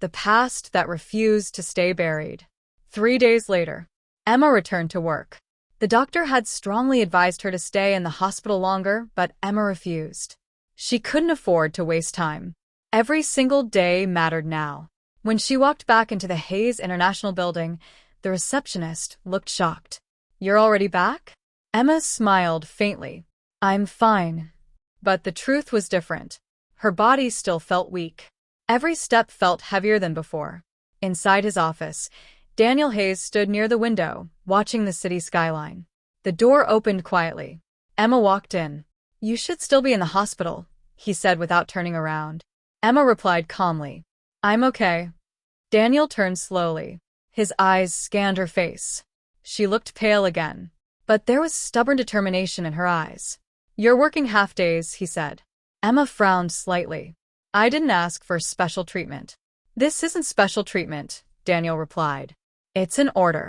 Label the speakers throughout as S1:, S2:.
S1: the past that refused to stay buried. 3 days later, Emma returned to work. The doctor had strongly advised her to stay in the hospital longer, but Emma refused. She couldn't afford to waste time. Every single day mattered now. When she walked back into the Hayes International building, the receptionist looked shocked. "You're already back?" Emma smiled faintly. "I'm fine." But the truth was different. Her body still felt weak. Every step felt heavier than before. Inside his office, Daniel Hayes stood near the window, watching the city skyline. The door opened quietly. Emma walked in. "You should still be in the hospital," he said without turning around. Emma replied calmly, "I'm okay." Daniel turned slowly. His eyes scanned her face. She looked pale again, but there was stubborn determination in her eyes. "You're working half days," he said. Emma frowned slightly. "I didn't ask for special treatment." "This isn't special treatment," Daniel replied. "It's an order."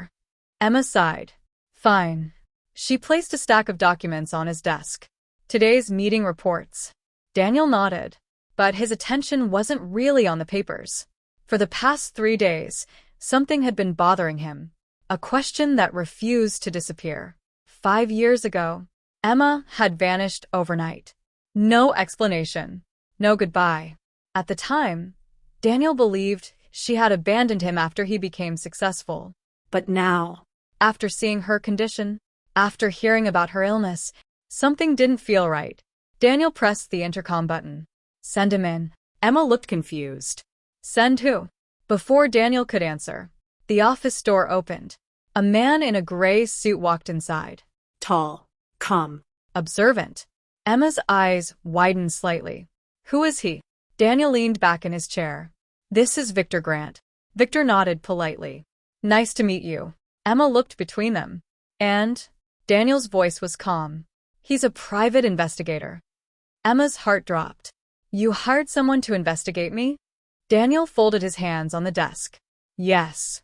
S1: Emma sighed. "Fine." She placed a stack of documents on his desk. "Today's meeting reports." Daniel nodded, but his attention wasn't really on the papers. For the past 3 days, something had been bothering him. A question that refused to disappear. 5 years ago, Emma had vanished overnight. No explanation. No goodbye. At the time, Daniel believed she had abandoned him after he became successful. But now, after seeing her condition, after hearing about her illness, something didn't feel right. Daniel pressed the intercom button. "Send him in." Emma looked confused. "Send who?" Before Daniel could answer, the office door opened. A man in a gray suit walked inside. Tall, calm, observant. Emma's eyes widened slightly. "Who is he?" Daniel leaned back in his chair. "This is Victor Grant." Victor nodded politely. "Nice to meet you." Emma looked between them. "And?" Daniel's voice was calm. "He's a private investigator." Emma's heart dropped. "You hired someone to investigate me?" Daniel folded his hands on the desk. "Yes."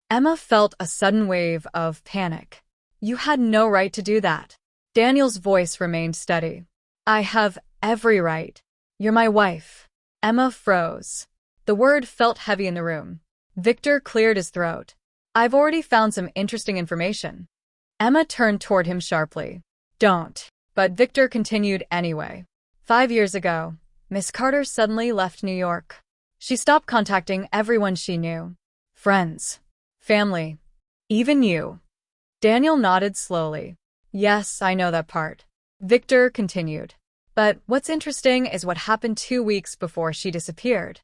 S1: Emma felt a sudden wave of panic. "You had no right to do that." Daniel's voice remained steady. "I have every right. You're my wife." Emma froze. The word felt heavy in the room. Victor cleared his throat. "I've already found some interesting information." Emma turned toward him sharply. "Don't." But Victor continued anyway. 5 years ago, Miss Carter suddenly left New York. She stopped contacting everyone she knew. Friends. Family. Even you. Daniel nodded slowly. "Yes, I know that part." Victor continued. "But what's interesting is what happened 2 weeks before she disappeared."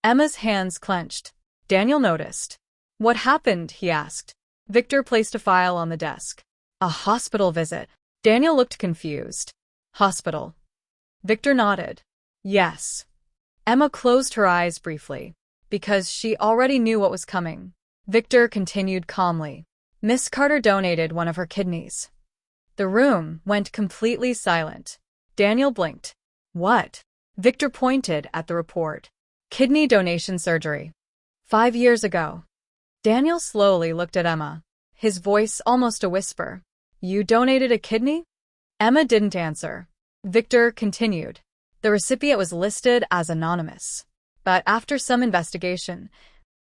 S1: Emma's hands clenched. Daniel noticed. "What happened?" he asked. Victor placed a file on the desk. "A hospital visit." Daniel looked confused. "Hospital?" Victor nodded. "Yes." Emma closed her eyes briefly, because she already knew what was coming. Victor continued calmly. "Miss Carter donated one of her kidneys." The room went completely silent. Daniel blinked. "What?" Victor pointed at the report. "Kidney donation surgery. 5 years ago." Daniel slowly looked at Emma, his voice almost a whisper. "You donated a kidney?" Emma didn't answer. Victor continued. "The recipient was listed as anonymous. But after some investigation,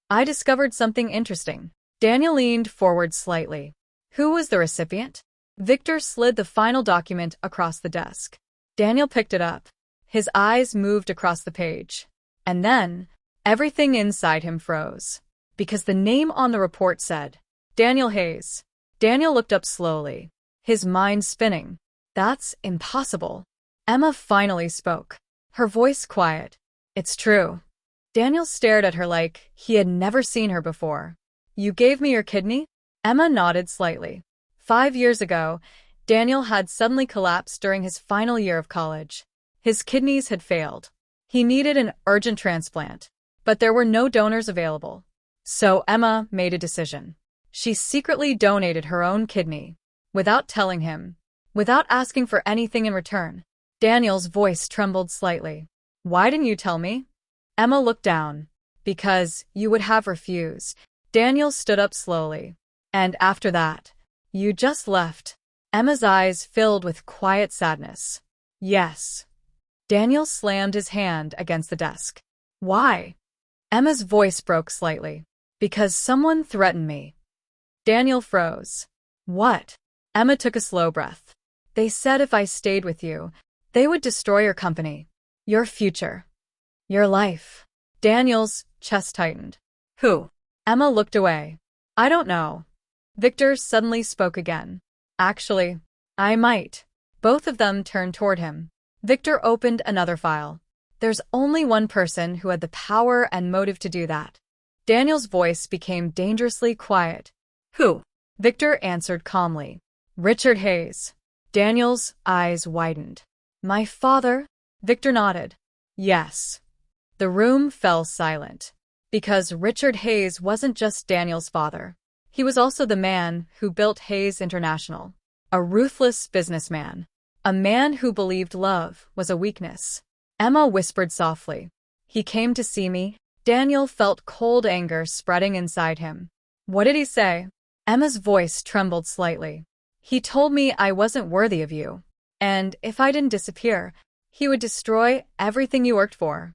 S1: I discovered something interesting." Daniel leaned forward slightly. "Who was the recipient?" Victor slid the final document across the desk. Daniel picked it up. His eyes moved across the page. And then, everything inside him froze. Because the name on the report said, Daniel Hayes. Daniel looked up slowly, his mind spinning. "That's impossible." Emma finally spoke, her voice quiet. "It's true." Daniel stared at her like he had never seen her before. "You gave me your kidney?" Emma nodded slightly. 5 years ago, Daniel had suddenly collapsed during his final year of college. His kidneys had failed. He needed an urgent transplant, but there were no donors available. So Emma made a decision. She secretly donated her own kidney, without telling him, without asking for anything in return. Daniel's voice trembled slightly. "Why didn't you tell me?" Emma looked down. "Because you would have refused." Daniel stood up slowly. "And after that, you just left." Emma's eyes filled with quiet sadness. "Yes." Daniel slammed his hand against the desk. "Why?" Emma's voice broke slightly. Because someone threatened me. Daniel froze. What? Emma took a slow breath. They said if I stayed with you, they would destroy your company, your future, your life. Daniel's chest tightened. Who? Emma looked away. I don't know. Victor suddenly spoke again. Actually, I might. Both of them turned toward him. Victor opened another file. There's only one person who had the power and motive to do that. Daniel's voice became dangerously quiet. Who? Victor answered calmly. Richard Hayes. Daniel's eyes widened. My father? Victor nodded. Yes. The room fell silent. Because Richard Hayes wasn't just Daniel's father. He was also the man who built Hayes International. A ruthless businessman. A man who believed love was a weakness. Emma whispered softly. He came to see me. Daniel felt cold anger spreading inside him. What did he say? Emma's voice trembled slightly. He told me I wasn't worthy of you. And if I didn't disappear, he would destroy everything you worked for.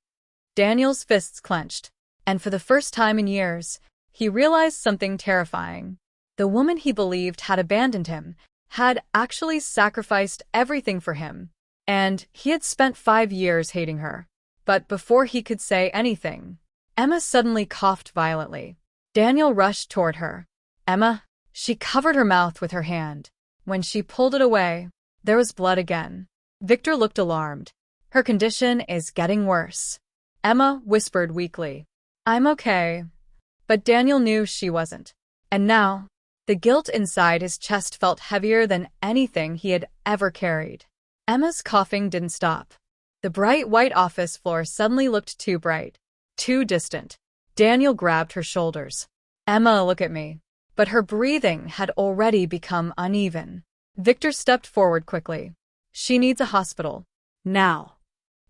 S1: Daniel's fists clenched. And for the first time in years, he realized something terrifying. The woman he believed had abandoned him had actually sacrificed everything for him. And he had spent 5 years hating her. But before he could say anything, Emma suddenly coughed violently. Daniel rushed toward her. Emma, she covered her mouth with her hand. When she pulled it away, there was blood again. Victor looked alarmed. Her condition is getting worse. Emma whispered weakly. I'm okay. But Daniel knew she wasn't. And now, the guilt inside his chest felt heavier than anything he had ever carried. Emma's coughing didn't stop. The bright white office floor suddenly looked too bright, too distant. Daniel grabbed her shoulders. Emma, look at me. But her breathing had already become uneven. Victor stepped forward quickly. She needs a hospital. Now.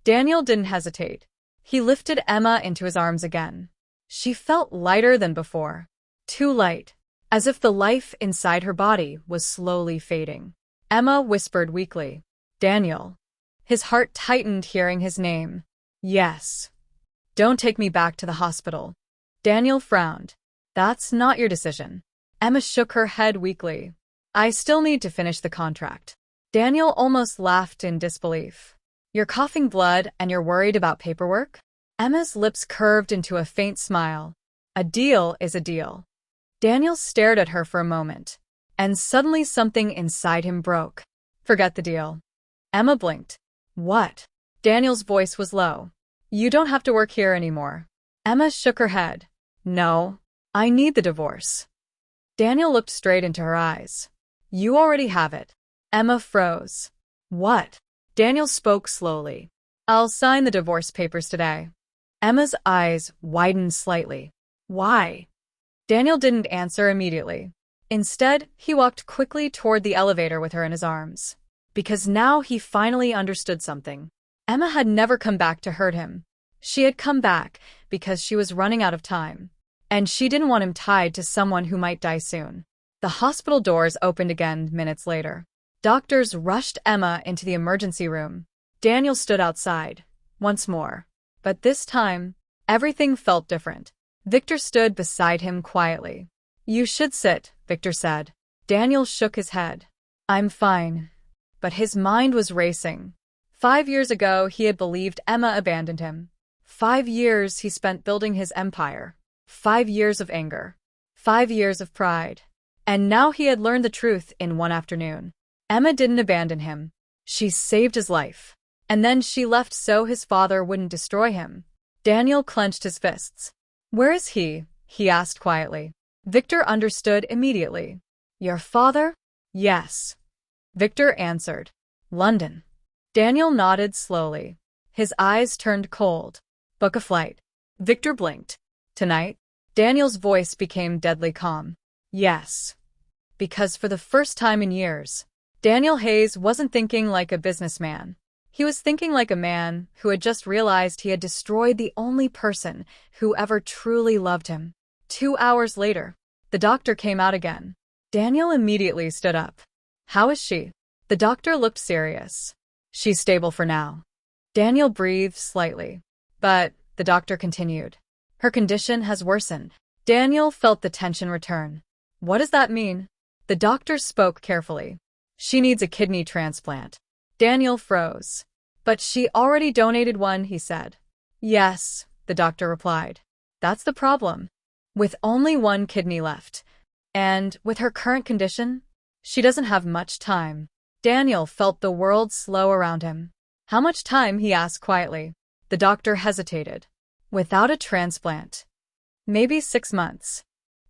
S1: Daniel didn't hesitate. He lifted Emma into his arms again. She felt lighter than before. Too light, as if the life inside her body was slowly fading. Emma whispered weakly. Daniel. His heart tightened hearing his name. Yes. Don't take me back to the hospital. Daniel frowned. That's not your decision. Emma shook her head weakly. I still need to finish the contract. Daniel almost laughed in disbelief. You're coughing blood and you're worried about paperwork? Emma's lips curved into a faint smile. A deal is a deal. Daniel stared at her for a moment, and suddenly something inside him broke. Forget the deal. Emma blinked. What? Daniel's voice was low. You don't have to work here anymore. Emma shook her head. No, I need the divorce. Daniel looked straight into her eyes. You already have it. Emma froze. What? Daniel spoke slowly. I'll sign the divorce papers today. Emma's eyes widened slightly. Why? Daniel didn't answer immediately. Instead, he walked quickly toward the elevator with her in his arms. Because now he finally understood something. Emma had never come back to hurt him. She had come back because she was running out of time. And she didn't want him tied to someone who might die soon. The hospital doors opened again minutes later. Doctors rushed Emma into the emergency room. Daniel stood outside, once more. But this time, everything felt different. Victor stood beside him quietly. You should sit, Victor said. Daniel shook his head. I'm fine. But his mind was racing. 5 years ago, he had believed Emma abandoned him. 5 years he spent building his empire. 5 years of anger. 5 years of pride. And now he had learned the truth in one afternoon. Emma didn't abandon him. She saved his life. And then she left so his father wouldn't destroy him. Daniel clenched his fists. Where is he? He asked quietly. Victor understood immediately. Your father? Yes. Victor answered. London. Daniel nodded slowly. His eyes turned cold. Book a flight. Victor blinked. Tonight? Daniel's voice became deadly calm. Yes. Because for the first time in years, Daniel Hayes wasn't thinking like a businessman. He was thinking like a man who had just realized he had destroyed the only person who ever truly loved him. 2 hours later, the doctor came out again. Daniel immediately stood up. How is she? The doctor looked serious. She's stable for now. Daniel breathed slightly. But, the doctor continued, Her condition has worsened. Daniel felt the tension return. What does that mean? The doctor spoke carefully. She needs a kidney transplant. Daniel froze. But she already donated one, he said. Yes, the doctor replied. That's the problem. With only one kidney left. And with her current condition, she doesn't have much time. Daniel felt the world slow around him. How much time? He asked quietly. The doctor hesitated. Without a transplant. Maybe 6 months.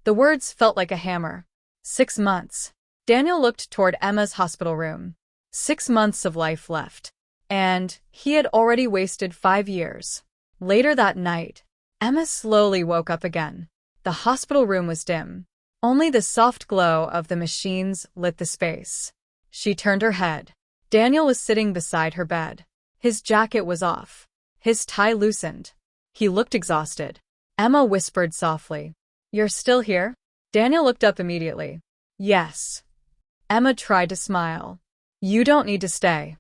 S1: The words felt like a hammer. 6 months. Daniel looked toward Emma's hospital room. 6 months of life left. And he had already wasted 5 years. Later that night, Emma slowly woke up again. The hospital room was dim. Only the soft glow of the machines lit the space. She turned her head. Daniel was sitting beside her bed. His jacket was off. His tie loosened. He looked exhausted. Emma whispered softly, "You're still here?" Daniel looked up immediately. "Yes." Emma tried to smile. "You don't need to stay."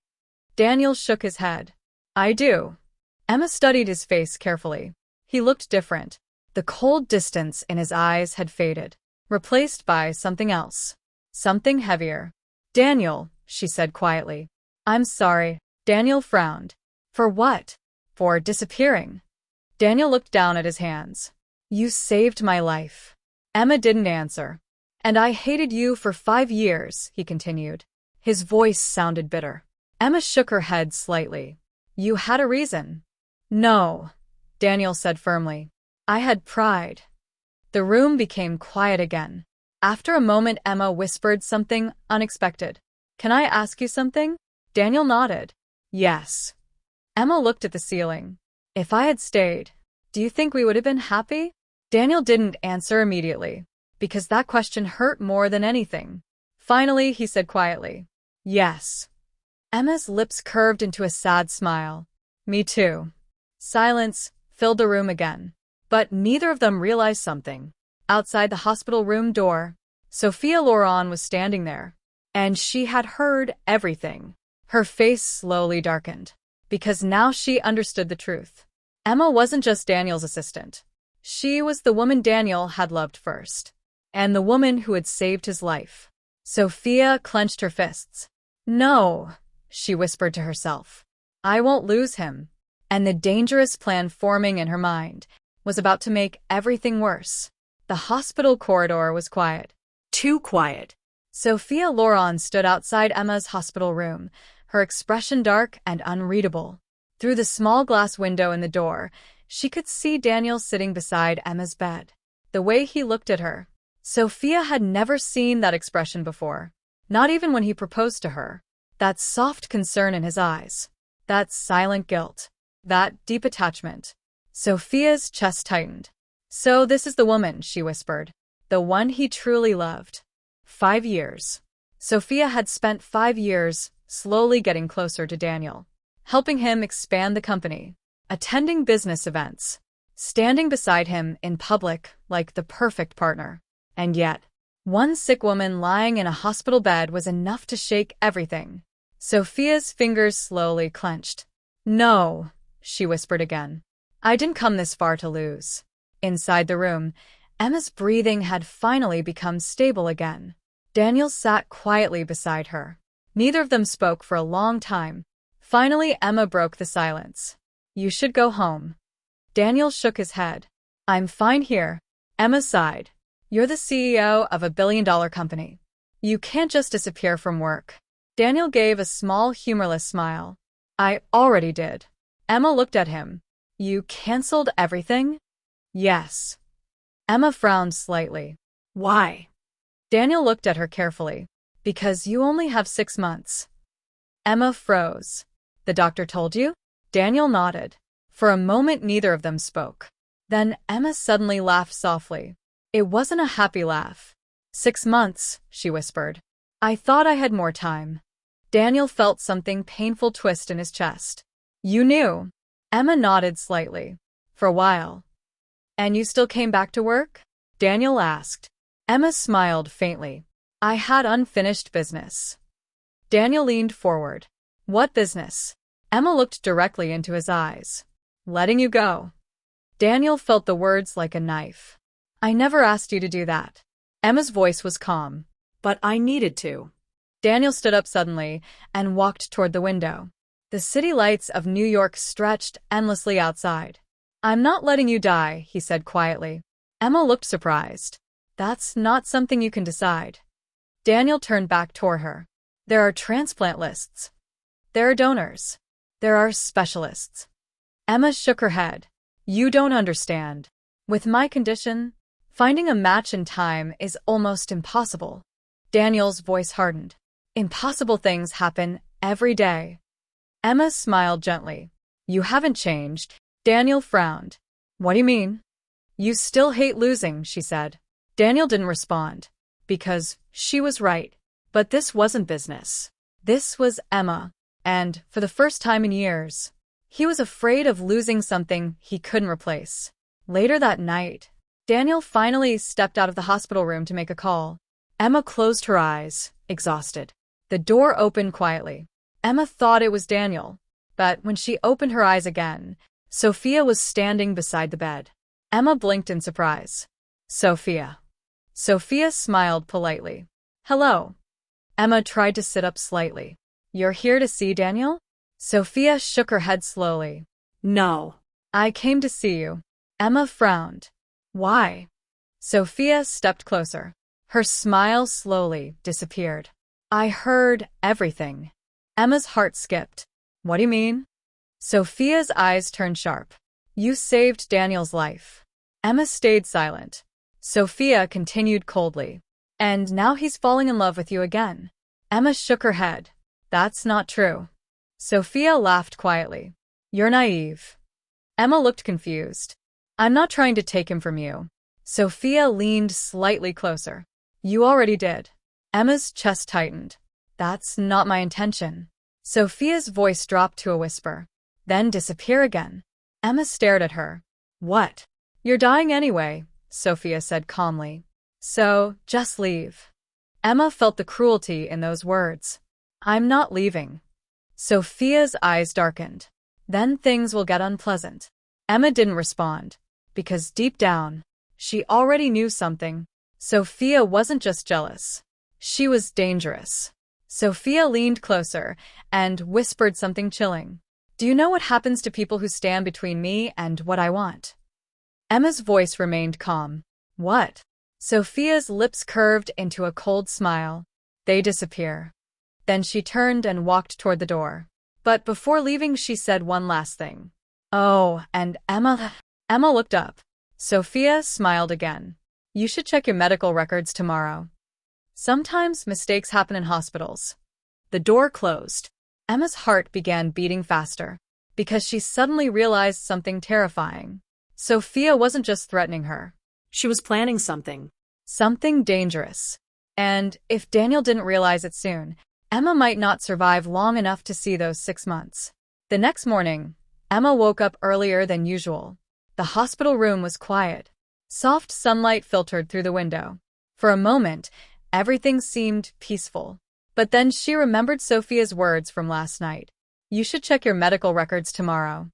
S1: Daniel shook his head. "I do." Emma studied his face carefully. He looked different. The cold distance in his eyes had faded, replaced by something else. Something heavier. "Daniel," she said quietly. "I'm sorry." Daniel frowned. "For what?" "For disappearing." Daniel looked down at his hands. "You saved my life." Emma didn't answer. "And I hated you for 5 years," he continued. His voice sounded bitter. Emma shook her head slightly. "You had a reason." "No," Daniel said firmly. "I had pride." The room became quiet again. After a moment, Emma whispered something unexpected. "Can I ask you something?" Daniel nodded. "Yes." Emma looked at the ceiling. "If I had stayed, do you think we would have been happy?" Daniel didn't answer immediately, because that question hurt more than anything. Finally, he said quietly, "Yes." Emma's lips curved into a sad smile. "Me too." Silence filled the room again. But neither of them realized something. Outside the hospital room door, Sophia Loren was standing there. And she had heard everything. Her face slowly darkened. Because now she understood the truth. Emma wasn't just Daniel's assistant. She was the woman Daniel had loved first. And the woman who had saved his life. Sophia clenched her fists. "No," she whispered to herself. "I won't lose him." And the dangerous plan forming in her mind was about to make everything worse. The hospital corridor was quiet. Too quiet. Sophia Loren stood outside Emma's hospital room, her expression dark and unreadable. Through the small glass window in the door, she could see Daniel sitting beside Emma's bed. The way he looked at her, Sophia had never seen that expression before. Not even when he proposed to her. That soft concern in his eyes. That silent guilt. That deep attachment. Sophia's chest tightened. "So this is the woman," she whispered. "The one he truly loved." 5 years. Sophia had spent 5 years slowly getting closer to Daniel, helping him expand the company, attending business events, standing beside him in public like the perfect partner. And yet, one sick woman lying in a hospital bed was enough to shake everything. Sophia's fingers slowly clenched. "No," she whispered again. "I didn't come this far to lose." Inside the room, Emma's breathing had finally become stable again. Daniel sat quietly beside her. Neither of them spoke for a long time. Finally, Emma broke the silence. "You should go home." Daniel shook his head. "I'm fine here." Emma sighed. "You're the CEO of a billion-dollar company. You can't just disappear from work." Daniel gave a small, humorless smile. "I already did." Emma looked at him. "You canceled everything?" "Yes." Emma frowned slightly. "Why?" Daniel looked at her carefully. "Because you only have 6 months." Emma froze. "The doctor told you?" Daniel nodded. For a moment, neither of them spoke. Then Emma suddenly laughed softly. It wasn't a happy laugh. 6 months, she whispered. "I thought I had more time." Daniel felt something painful twist in his chest. "You knew?" Emma nodded slightly. "For a while." "And you still came back to work?" Daniel asked. Emma smiled faintly. "I had unfinished business." Daniel leaned forward. "What business?" Emma looked directly into his eyes. "Letting you go." Daniel felt the words like a knife. I never asked you to do that. Emma's voice was calm.
S2: But I needed to.
S1: Daniel stood up suddenly and walked toward the window. The city lights of New York stretched endlessly outside. I'm not letting you die, he said quietly. Emma looked surprised. That's not something you can decide. Daniel turned back toward her. There are transplant lists. There are donors. There are specialists. Emma shook her head. You don't understand. With my condition, finding a match in time is almost impossible. Daniel's voice hardened. Impossible things happen every day. Emma smiled gently. You haven't changed. Daniel frowned. What do you mean? You still hate losing, she said. Daniel didn't respond. Because she was right. But this wasn't business. This was Emma. And, for the first time in years, he was afraid of losing something he couldn't replace. Later that night, Daniel finally stepped out of the hospital room to make a call. Emma closed her eyes, exhausted. The door opened quietly. Emma thought it was Daniel, but when she opened her eyes again, Sophia was standing beside the bed. Emma blinked in surprise. Sophia. Sophia smiled politely. Hello. Emma tried to sit up slightly. You're here to see Daniel? Sophia shook her head slowly.
S2: No.
S1: I came to see you. Emma frowned. Why? Sophia stepped closer. Her smile slowly disappeared. I heard everything. Emma's heart skipped. What do you mean? Sophia's eyes turned sharp. You saved Daniel's life. Emma stayed silent. Sophia continued coldly. And now he's falling in love with you again. Emma shook her head. That's not true. Sophia laughed quietly. You're naive. Emma looked confused. I'm not trying to take him from you. Sophia leaned slightly closer. You already did. Emma's chest tightened. That's not my intention. Sophia's voice dropped to a whisper, then disappear again. Emma stared at her. What? You're dying anyway, Sophia said calmly. So, just leave. Emma felt the cruelty in those words. I'm not leaving. Sophia's eyes darkened. Then things will get unpleasant. Emma didn't respond, because deep down, she already knew something. Sophia wasn't just jealous. She was dangerous. Sophia leaned closer and whispered something chilling. Do you know what happens to people who stand between me and what I want? Emma's voice remained calm. What? Sophia's lips curved into a cold smile. They disappear. Then she turned and walked toward the door. But before leaving, she said one last thing. Oh, and Emma looked up. Sophia smiled again. You should check your medical records tomorrow. Sometimes mistakes happen in hospitals. The door closed. Emma's heart began beating faster, because she suddenly realized something terrifying. Sophia wasn't just threatening her.
S2: She was planning something.
S1: Something dangerous. And if Daniel didn't realize it soon, Emma might not survive long enough to see those 6 months. The next morning, Emma woke up earlier than usual. The hospital room was quiet. Soft sunlight filtered through the window. For a moment, everything seemed peaceful. But then she remembered Sophia's words from last night. You should check your medical records tomorrow.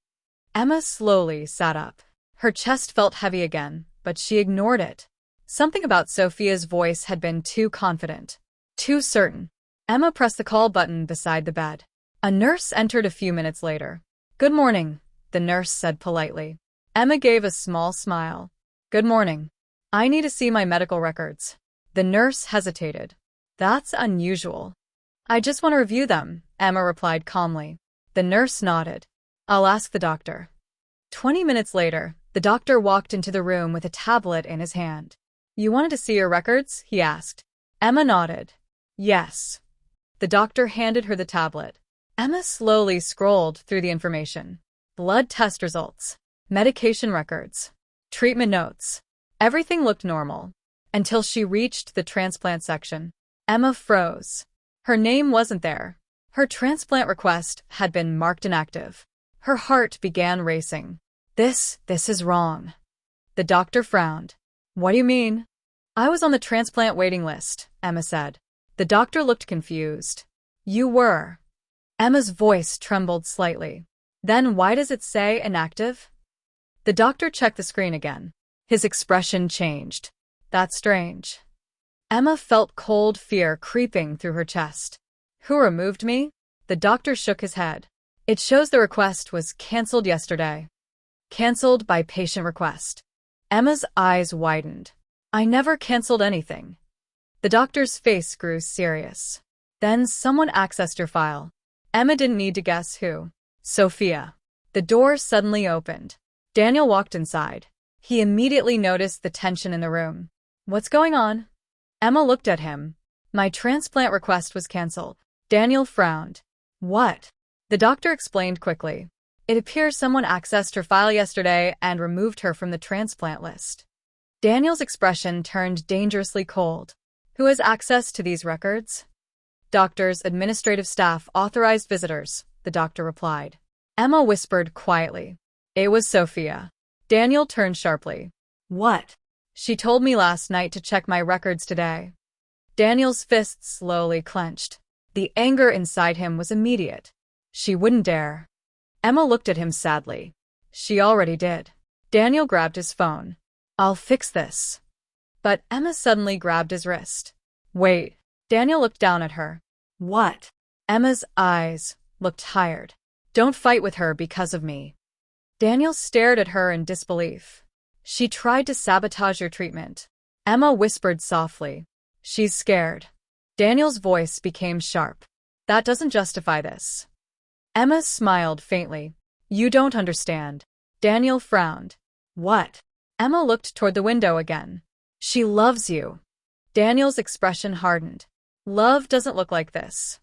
S1: Emma slowly sat up. Her chest felt heavy again, but she ignored it. Something about Sophia's voice had been too confident, too certain. Emma pressed the call button beside the bed. A nurse entered a few minutes later. Good morning, the nurse said politely. Emma gave a small smile. Good morning. I need to see my medical records. The nurse hesitated. That's unusual. I just want to review them, Emma replied calmly. The nurse nodded. I'll ask the doctor. 20 minutes later, the doctor walked into the room with a tablet in his hand. You wanted to see your records? He asked. Emma nodded. Yes. The doctor handed her the tablet. Emma slowly scrolled through the information. Blood test results, medication records, treatment notes. Everything looked normal. Until she reached the transplant section. Emma froze. Her name wasn't there. Her transplant request had been marked inactive. Her heart began racing. This is wrong. The doctor frowned. What do you mean? I was on the transplant waiting list, Emma said. The doctor looked confused. You were. Emma's voice trembled slightly. Then why does it say inactive? The doctor checked the screen again. His expression changed. That's strange. Emma felt cold fear creeping through her chest. Who removed me? The doctor shook his head. It shows the request was cancelled yesterday. Cancelled by patient request. Emma's eyes widened. I never cancelled anything. The doctor's face grew serious. Then someone accessed your file. Emma didn't need to guess who. Sophia. The door suddenly opened. Daniel walked inside. He immediately noticed the tension in the room. What's going on? Emma looked at him. My transplant request was cancelled. Daniel frowned. What? The doctor explained quickly. It appears someone accessed her file yesterday and removed her from the transplant list. Daniel's expression turned dangerously cold. Who has access to these records? Doctors, administrative staff, authorized visitors, the doctor replied. Emma whispered quietly. It was Sophia. Daniel turned sharply.
S2: What?
S1: She told me last night to check my records today. Daniel's fists slowly clenched. The anger inside him was immediate. She wouldn't dare. Emma looked at him sadly. She already did. Daniel grabbed his phone. I'll fix this. But Emma suddenly grabbed his wrist. Wait. Daniel looked down at her.
S2: What?
S1: Emma's eyes looked tired. Don't fight with her because of me. Daniel stared at her in disbelief. She tried to sabotage your treatment. Emma whispered softly. She's scared. Daniel's voice became sharp. That doesn't justify this. Emma smiled faintly. You don't understand. Daniel frowned. What? Emma looked toward the window again. She loves you. Daniel's expression hardened. Love doesn't look like this.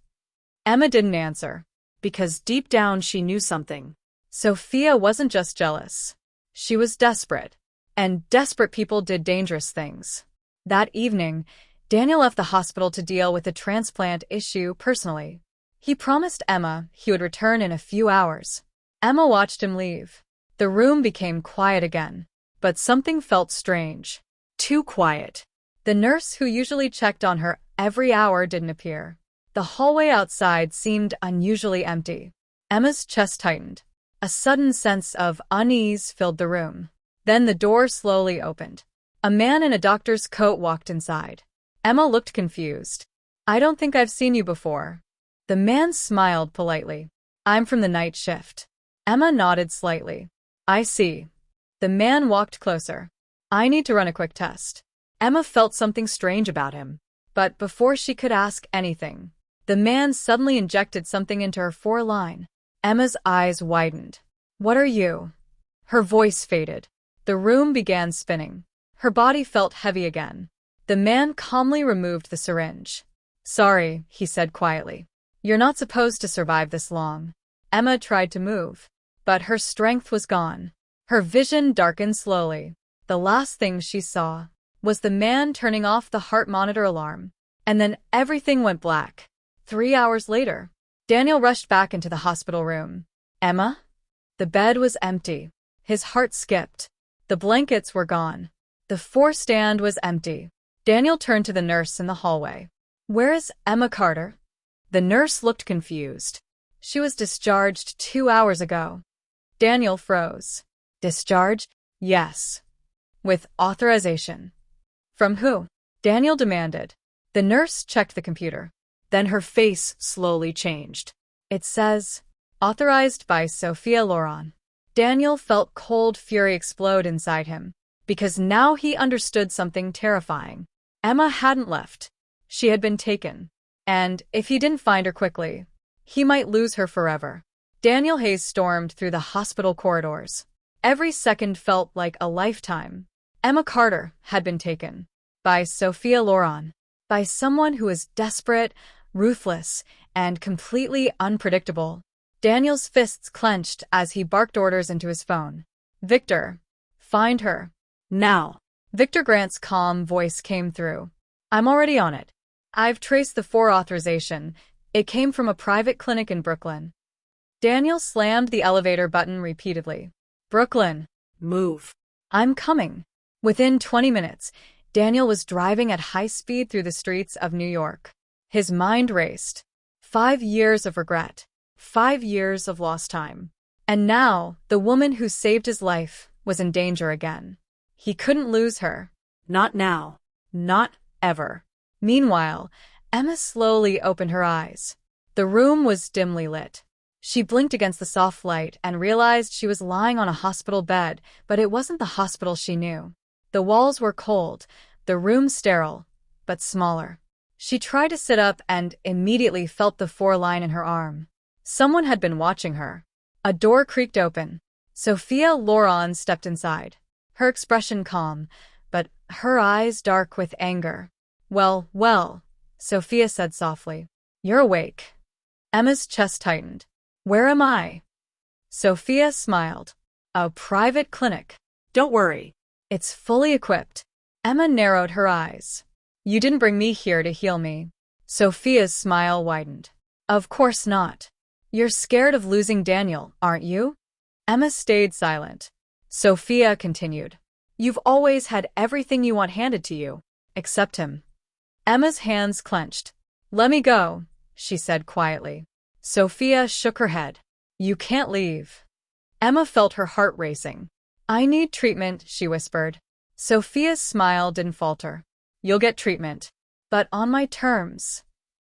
S1: Emma didn't answer.
S2: Because deep down she knew something.
S1: Sophia wasn't just jealous. She was desperate. And desperate people did dangerous things. That evening, Daniel left the hospital to deal with the transplant issue personally. He promised Emma he would return in a few hours. Emma watched him leave. The room became quiet again. But something felt strange. Too quiet. The nurse who usually checked on her every hour didn't appear. The hallway outside seemed unusually empty. Emma's chest tightened. A sudden sense of unease filled the room. Then the door slowly opened. A man in a doctor's coat walked inside. Emma looked confused. I don't think I've seen you before. The man smiled politely. I'm from the night shift. Emma nodded slightly. I see. The man walked closer. I need to run a quick test. Emma felt something strange about him. But before she could ask anything, the man suddenly injected something into her foreline. Emma's eyes widened. What are you? Her voice faded. The room began spinning. Her body felt heavy again. The man calmly removed the syringe. Sorry, he said quietly. You're not supposed to survive this long. Emma tried to move, but her strength was gone. Her vision darkened slowly. The last thing she saw was the man turning off the heart monitor alarm. And then everything went black. 3 hours later, Daniel rushed back into the hospital room. Emma? The bed was empty. His heart skipped. The blankets were gone. The four-stand was empty. Daniel turned to the nurse in the hallway. Where is Emma Carter? The nurse looked confused. She was discharged 2 hours ago. Daniel froze. Discharge? Yes. With authorization. From who? Daniel demanded. The nurse checked the computer. Then her face slowly changed. It says, authorized by Sophia Loren. Daniel felt cold fury explode inside him, because now he understood something terrifying. Emma hadn't left. She had been taken. And if he didn't find her quickly, he might lose her forever. Daniel Hayes stormed through the hospital corridors. Every second felt like a lifetime. Emma Carter had been taken. By Sophia Loren. By someone who was desperate, ruthless, and completely unpredictable. Daniel's fists clenched as he barked orders into his phone. Victor, find her.
S2: Now.
S1: Victor Grant's calm voice came through. I'm already on it. I've traced the authorization. It came from a private clinic in Brooklyn. Daniel slammed the elevator button repeatedly. Brooklyn.
S2: Move.
S1: I'm coming. Within 20 minutes, Daniel was driving at high speed through the streets of New York. His mind raced. 5 years of regret. 5 years of lost time. And now, the woman who saved his life was in danger again. He couldn't lose her.
S2: Not now.
S1: Not ever. Meanwhile, Emma slowly opened her eyes. The room was dimly lit. She blinked against the soft light and realized she was lying on a hospital bed, but it wasn't the hospital she knew. The walls were cold, the room sterile, but smaller. She tried to sit up and immediately felt the foreline in her arm. Someone had been watching her. A door creaked open. Sophia Loren stepped inside. Her expression calm, but her eyes dark with anger. Well, Sophia said softly. You're awake. Emma's chest tightened. Where am I? Sophia smiled. A private clinic.
S2: Don't worry.
S1: It's fully equipped. Emma narrowed her eyes. You didn't bring me here to heal me. Sophia's smile widened. Of course not. You're scared of losing Daniel, aren't you? Emma stayed silent. Sophia continued. You've always had everything you want handed to you, except him. Emma's hands clenched. Let me go, she said quietly. Sophia shook her head. You can't leave. Emma felt her heart racing. I need treatment, she whispered. Sophia's smile didn't falter. You'll get treatment, but on my terms.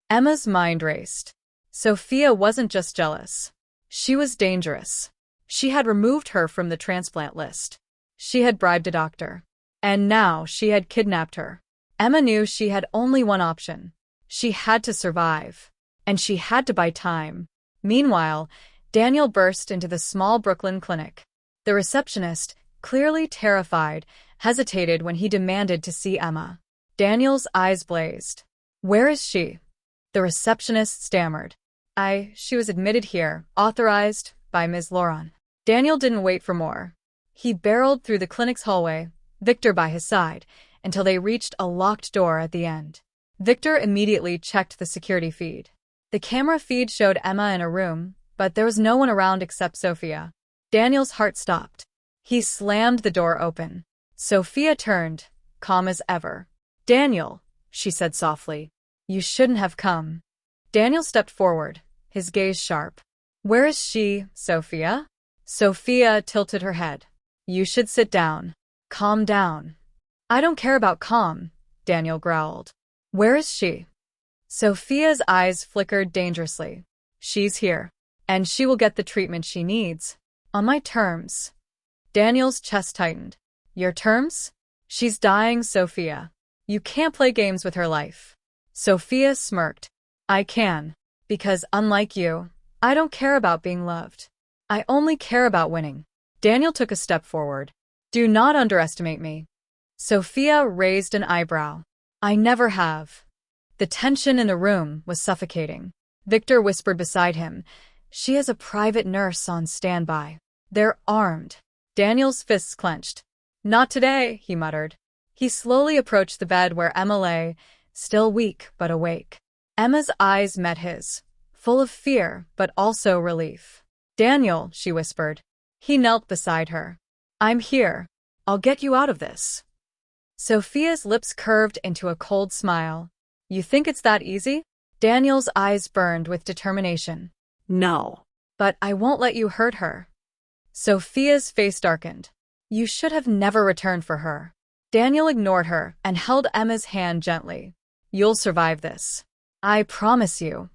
S1: Emma's mind raced. Sophia wasn't just jealous. She was dangerous. She had removed her from the transplant list. She had bribed a doctor. And now she had kidnapped her. Emma knew she had only one option. She had to survive. And she had to buy time. Meanwhile, Daniel burst into the small Brooklyn clinic. The receptionist, clearly terrified, hesitated when he demanded to see Emma. Daniel's eyes blazed. Where is she? The receptionist stammered. She was admitted here, authorized by Ms. Loren. Daniel didn't wait for more. He barreled through the clinic's hallway, Victor by his side, until they reached a locked door at the end. Victor immediately checked the security feed. The camera feed showed Emma in a room, but there was no one around except Sophia. Daniel's heart stopped. He slammed the door open. Sophia turned, calm as ever. Daniel, she said softly. You shouldn't have come. Daniel stepped forward, his gaze sharp. Where is she, Sophia? Sophia tilted her head. You should sit down. Calm down. I don't care about calm, Daniel growled. Where is she? Sophia's eyes flickered dangerously. She's here. And she will get the treatment she needs. On my terms. Daniel's chest tightened. Your terms? She's dying, Sophia. You can't play games with her life. Sophia smirked. I can. Because unlike you, I don't care about being loved. I only care about winning. Daniel took a step forward. Do not underestimate me. Sophia raised an eyebrow. I never have. The tension in the room was suffocating. Victor whispered beside him. She has a private nurse on standby. They're armed. Daniel's fists clenched. Not today, he muttered. He slowly approached the bed where Emma lay, still weak but awake. Emma's eyes met his, full of fear but also relief. Daniel, she whispered. He knelt beside her. I'm here. I'll get you out of this. Sophia's lips curved into a cold smile. You think it's that easy? Daniel's eyes burned with determination.
S2: No.
S1: But I won't let you hurt her. Sophia's face darkened. You should have never returned for her. Daniel ignored her and held Emma's hand gently. You'll survive this. I promise you.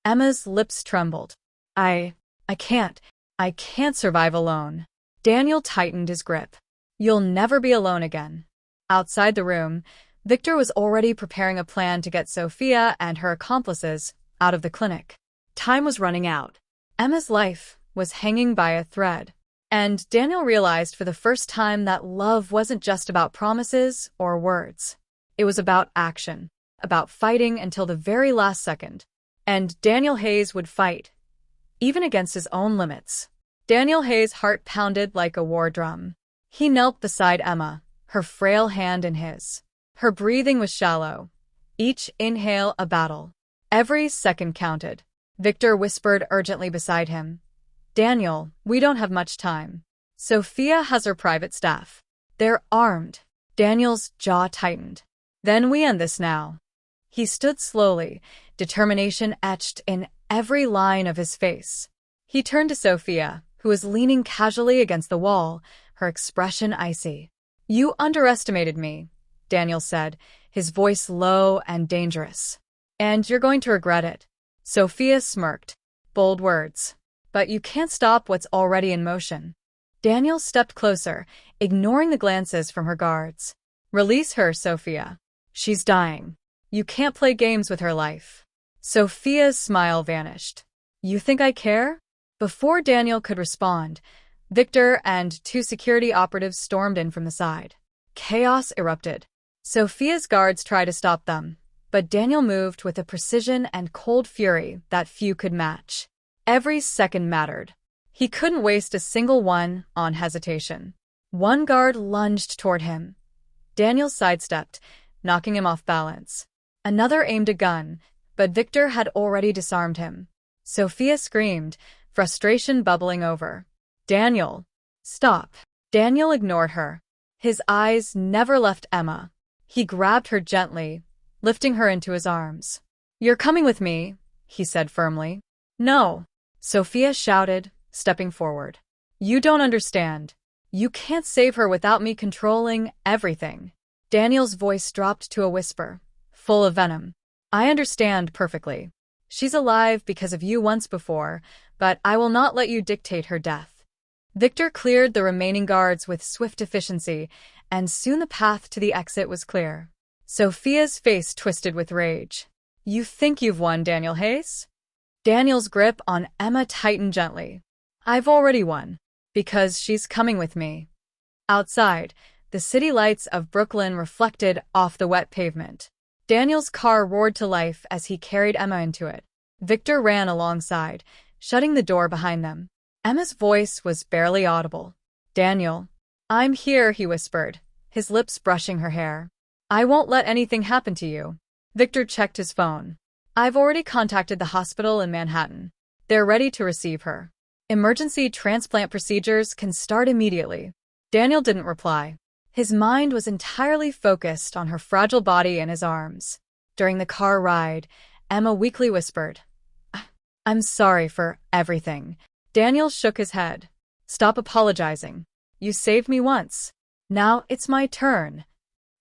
S1: Emma's lips trembled. I can't. I can't survive alone. Daniel tightened his grip. You'll never be alone again. Outside the room, Victor was already preparing a plan to get Sophia and her accomplices out of the clinic. Time was running out. Emma's life was hanging by a thread. And Daniel realized for the first time that love wasn't just about promises or words. It was about action, about fighting until the very last second. And Daniel Hayes would fight, even against his own limits. Daniel Hayes' heart pounded like a war drum. He knelt beside Emma, her frail hand in his. Her breathing was shallow. Each inhale a battle. Every second counted. Victor whispered urgently beside him. Daniel, we don't have much time. Sophia has her private staff. They're armed. Daniel's jaw tightened. Then we end this now. He stood slowly, determination etched in every line of his face. He turned to Sophia, who was leaning casually against the wall, her expression icy. "You underestimated me," Daniel said, his voice low and dangerous. "And you're going to regret it." Sophia smirked. Bold words. "But you can't stop what's already in motion." Daniel stepped closer, ignoring the glances from her guards. "Release her, Sophia. She's dying. You can't play games with her life." Sophia's smile vanished. "You think I care?" Before Daniel could respond, Victor and two security operatives stormed in from the side. Chaos erupted. Sophia's guards tried to stop them, but Daniel moved with a precision and cold fury that few could match. Every second mattered. He couldn't waste a single one on hesitation. One guard lunged toward him. Daniel sidestepped, knocking him off balance. Another aimed a gun, but Victor had already disarmed him. Sophia screamed, frustration bubbling over. "Daniel, stop." Daniel ignored her. His eyes never left Emma. He grabbed her gently, lifting her into his arms. "You're coming with me," he said firmly. "No," Sophia shouted, stepping forward. "You don't understand. You can't save her without me controlling everything." Daniel's voice dropped to a whisper, full of venom. "I understand perfectly. She's alive because of you once before, but I will not let you dictate her death." Victor cleared the remaining guards with swift efficiency, and soon the path to the exit was clear. Sophia's face twisted with rage. "You think you've won, Daniel Hayes?" Daniel's grip on Emma tightened gently. "I've already won, because she's coming with me." Outside, the city lights of Brooklyn reflected off the wet pavement. Daniel's car roared to life as he carried Emma into it. Victor ran alongside, shutting the door behind them. Emma's voice was barely audible. "Daniel." "I'm here," he whispered, his lips brushing her hair. "I won't let anything happen to you." Victor checked his phone. "I've already contacted the hospital in Manhattan. They're ready to receive her. Emergency transplant procedures can start immediately." Daniel didn't reply. His mind was entirely focused on her fragile body in his arms. During the car ride, Emma weakly whispered, "I'm sorry for everything." Daniel shook his head. "Stop apologizing. You saved me once. Now it's my turn."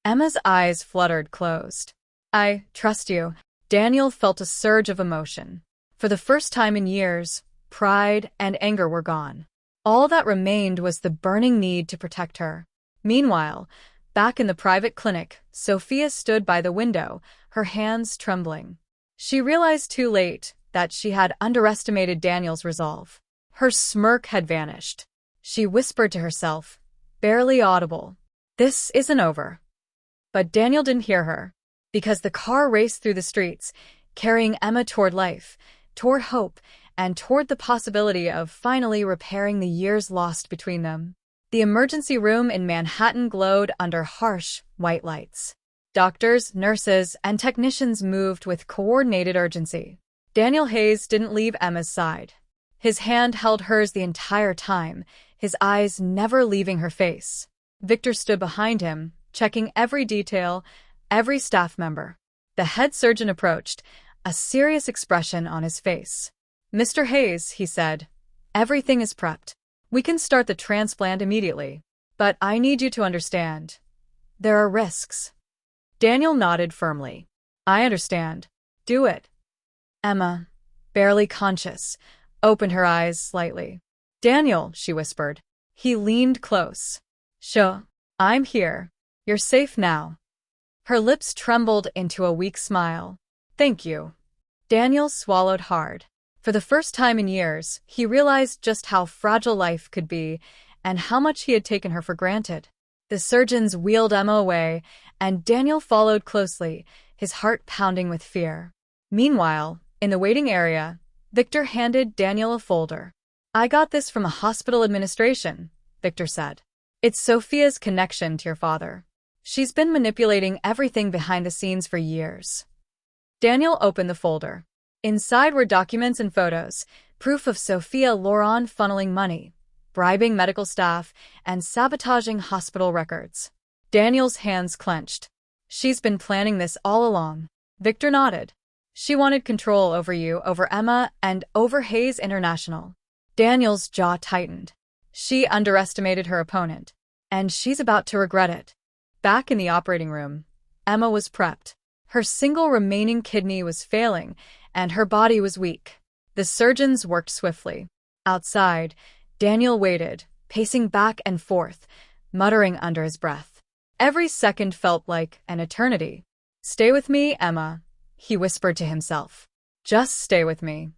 S1: Emma's eyes fluttered closed. "I trust you." Daniel felt a surge of emotion. For the first time in years, pride and anger were gone. All that remained was the burning need to protect her. Meanwhile, back in the private clinic, Sophia stood by the window, her hands trembling. She realized too late that she had underestimated Daniel's resolve. Her smirk had vanished. She whispered to herself, barely audible, "This isn't over." But Daniel didn't hear her, because the car raced through the streets, carrying Emma toward life, toward hope, and toward the possibility of finally repairing the years lost between them. The emergency room in Manhattan glowed under harsh, white lights. Doctors, nurses, and technicians moved with coordinated urgency. Daniel Hayes didn't leave Emma's side. His hand held hers the entire time, his eyes never leaving her face. Victor stood behind him, checking every detail, every staff member. The head surgeon approached, a serious expression on his face. "Mr. Hayes," he said, "everything is prepped. We can start the transplant immediately. But I need you to understand. There are risks." Daniel nodded firmly. "I understand. Do it." Emma, barely conscious, opened her eyes slightly. "Daniel," she whispered. He leaned close. "Sure, I'm here. You're safe now." Her lips trembled into a weak smile. "Thank you." Daniel swallowed hard. For the first time in years, he realized just how fragile life could be and how much he had taken her for granted. The surgeons wheeled Emma away, and Daniel followed closely, his heart pounding with fear. Meanwhile, in the waiting area, Victor handed Daniel a folder. "I got this from a hospital administration," Victor said. "It's Sophia's connection to your father. She's been manipulating everything behind the scenes for years." Daniel opened the folder. Inside were documents and photos, proof of Sophia Loren funneling money, bribing medical staff, and sabotaging hospital records. Daniel's hands clenched. "She's been planning this all along." Victor nodded. "She wanted control over you, over Emma, and over Hayes International." Daniel's jaw tightened. She underestimated her opponent, and she's about to regret it. Back in the operating room, Emma was prepped. Her single remaining kidney was failing, and her body was weak. The surgeons worked swiftly. Outside, Daniel waited, pacing back and forth, muttering under his breath. Every second felt like an eternity. "Stay with me, Emma," he whispered to himself. "Just stay with me."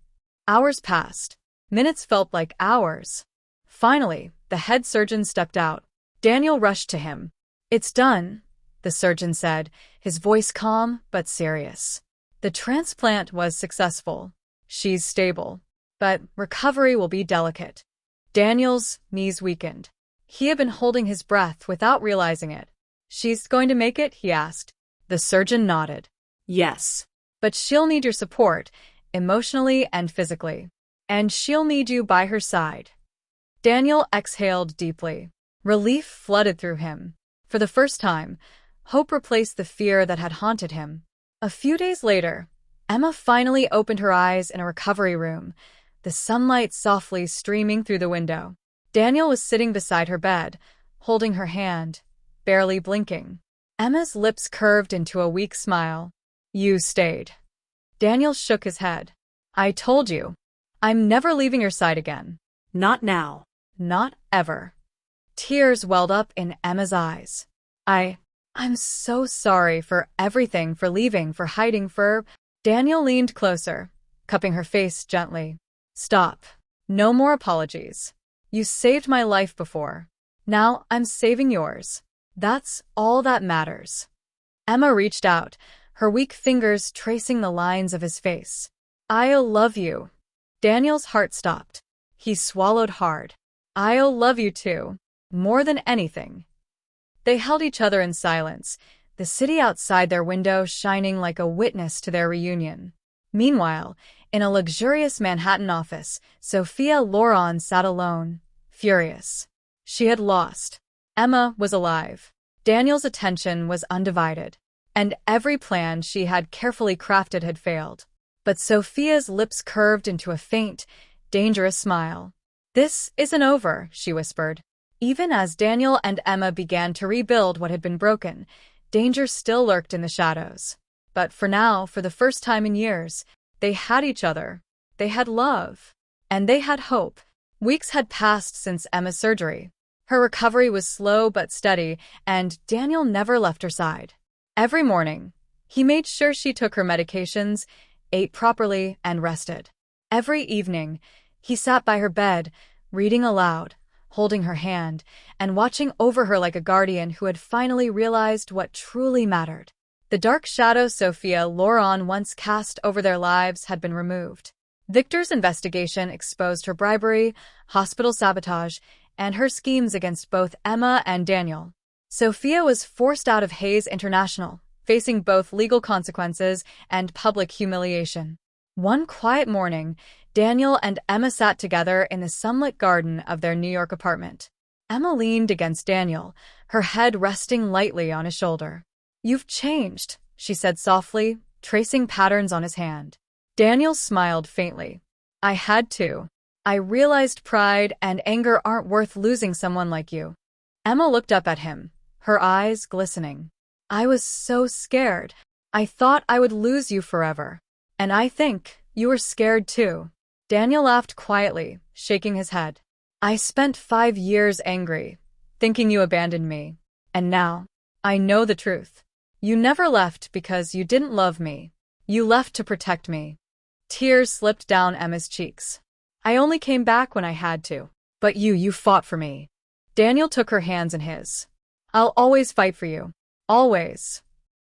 S1: Hours passed. Minutes felt like hours. Finally, the head surgeon stepped out. Daniel rushed to him. "It's done," the surgeon said, his voice calm but serious. "The transplant was successful. She's stable, but recovery will be delicate." Daniel's knees weakened. He had been holding his breath without realizing it. "She's going to make it?" he asked. The surgeon nodded.
S2: Yes.
S1: "But she'll need your support, emotionally and physically. And she'll need you by her side." Daniel exhaled deeply. Relief flooded through him. For the first time, hope replaced the fear that had haunted him. A few days later, Emma finally opened her eyes in a recovery room, the sunlight softly streaming through the window. Daniel was sitting beside her bed, holding her hand, barely blinking. Emma's lips curved into a weak smile. "You stayed." Daniel shook his head. "I told you. I'm never leaving your side again."
S2: Not now.
S1: "Not ever." Tears welled up in Emma's eyes. I'm so sorry for everything, for leaving, for hiding, for—" Daniel leaned closer, cupping her face gently. "Stop. No more apologies. You saved my life before. Now I'm saving yours. That's all that matters." Emma reached out, her weak fingers tracing the lines of his face. "I'll love you." Daniel's heart stopped. He swallowed hard. "I'll love you too. More than anything." They held each other in silence, the city outside their window shining like a witness to their reunion. Meanwhile, in a luxurious Manhattan office, Sophia Loren sat alone, furious. She had lost. Emma was alive. Daniel's attention was undivided, and every plan she had carefully crafted had failed. But Sophia's lips curved into a faint, dangerous smile. "This isn't over," she whispered. Even as Daniel and Emma began to rebuild what had been broken, danger still lurked in the shadows. But for now, for the first time in years, they had each other. They had love. And they had hope. Weeks had passed since Emma's surgery. Her recovery was slow but steady, and Daniel never left her side. Every morning, he made sure she took her medications, ate properly, and rested. Every evening, he sat by her bed, reading aloud, holding her hand, and watching over her like a guardian who had finally realized what truly mattered. The dark shadow Sophia Loren once cast over their lives had been removed. Victor's investigation exposed her bribery, hospital sabotage, and her schemes against both Emma and Daniel. Sophia was forced out of Hayes International, facing both legal consequences and public humiliation. One quiet morning, Daniel and Emma sat together in the sunlit garden of their New York apartment. Emma leaned against Daniel, her head resting lightly on his shoulder. "You've changed," she said softly, tracing patterns on his hand. Daniel smiled faintly. "I had to. I realized pride and anger aren't worth losing someone like you." Emma looked up at him, her eyes glistening. "I was so scared. I thought I would lose you forever. And I think you were scared too." Daniel laughed quietly, shaking his head. "I spent 5 years angry, thinking you abandoned me. And now, I know the truth. You never left because you didn't love me. You left to protect me." Tears slipped down Emma's cheeks. "I only came back when I had to. But you fought for me." Daniel took her hands in his. "I'll always fight for you. Always."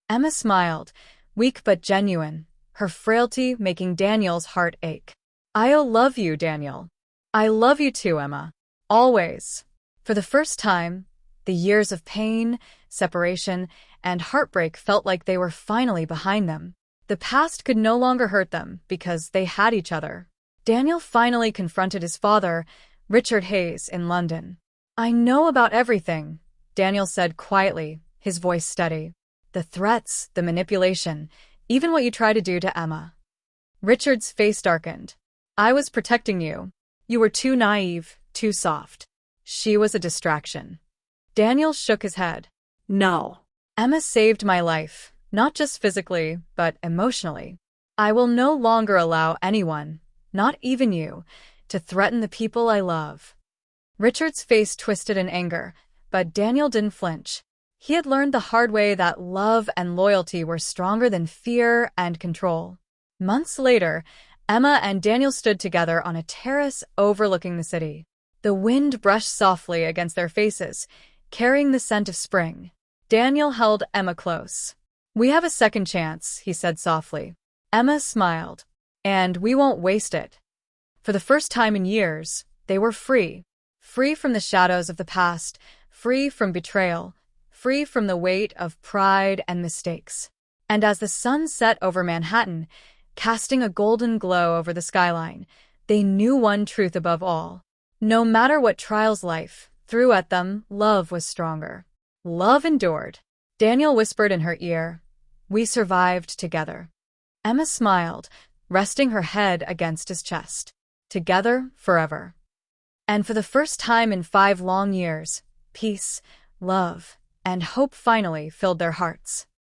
S1: Emma smiled, weak but genuine, her frailty making Daniel's heart ache. "I'll love you, Daniel. I love you too, Emma. Always." For the first time, the years of pain, separation, and heartbreak felt like they were finally behind them. The past could no longer hurt them because they had each other. Daniel finally confronted his father, Richard Hayes, in London. "I know about everything," Daniel said quietly, his voice steady. "The threats, the manipulation, even what you tried to do to Emma." Richard's face darkened. "I was protecting you. You were too naive, too soft." She was a distraction. Daniel shook his head.
S2: No.
S1: Emma saved my life, not just physically, but emotionally. I will no longer allow anyone, not even you, to threaten the people I love. Richard's face twisted in anger, but Daniel didn't flinch. He had learned the hard way that love and loyalty were stronger than fear and control. Months later, Emma and Daniel stood together on a terrace overlooking the city. The wind brushed softly against their faces, carrying the scent of spring. Daniel held Emma close. "We have a second chance," he said softly. Emma smiled. "And we won't waste it." For the first time in years, they were free. Free from the shadows of the past, free from betrayal, free from the weight of pride and mistakes. And as the sun set over Manhattan, casting a golden glow over the skyline, they knew one truth above all. No matter what trials life threw at them, love was stronger. Love endured. Daniel whispered in her ear, "We survived together." Emma smiled, resting her head against his chest. Together forever. And for the first time in 5 long years, peace, love, and hope finally filled their hearts.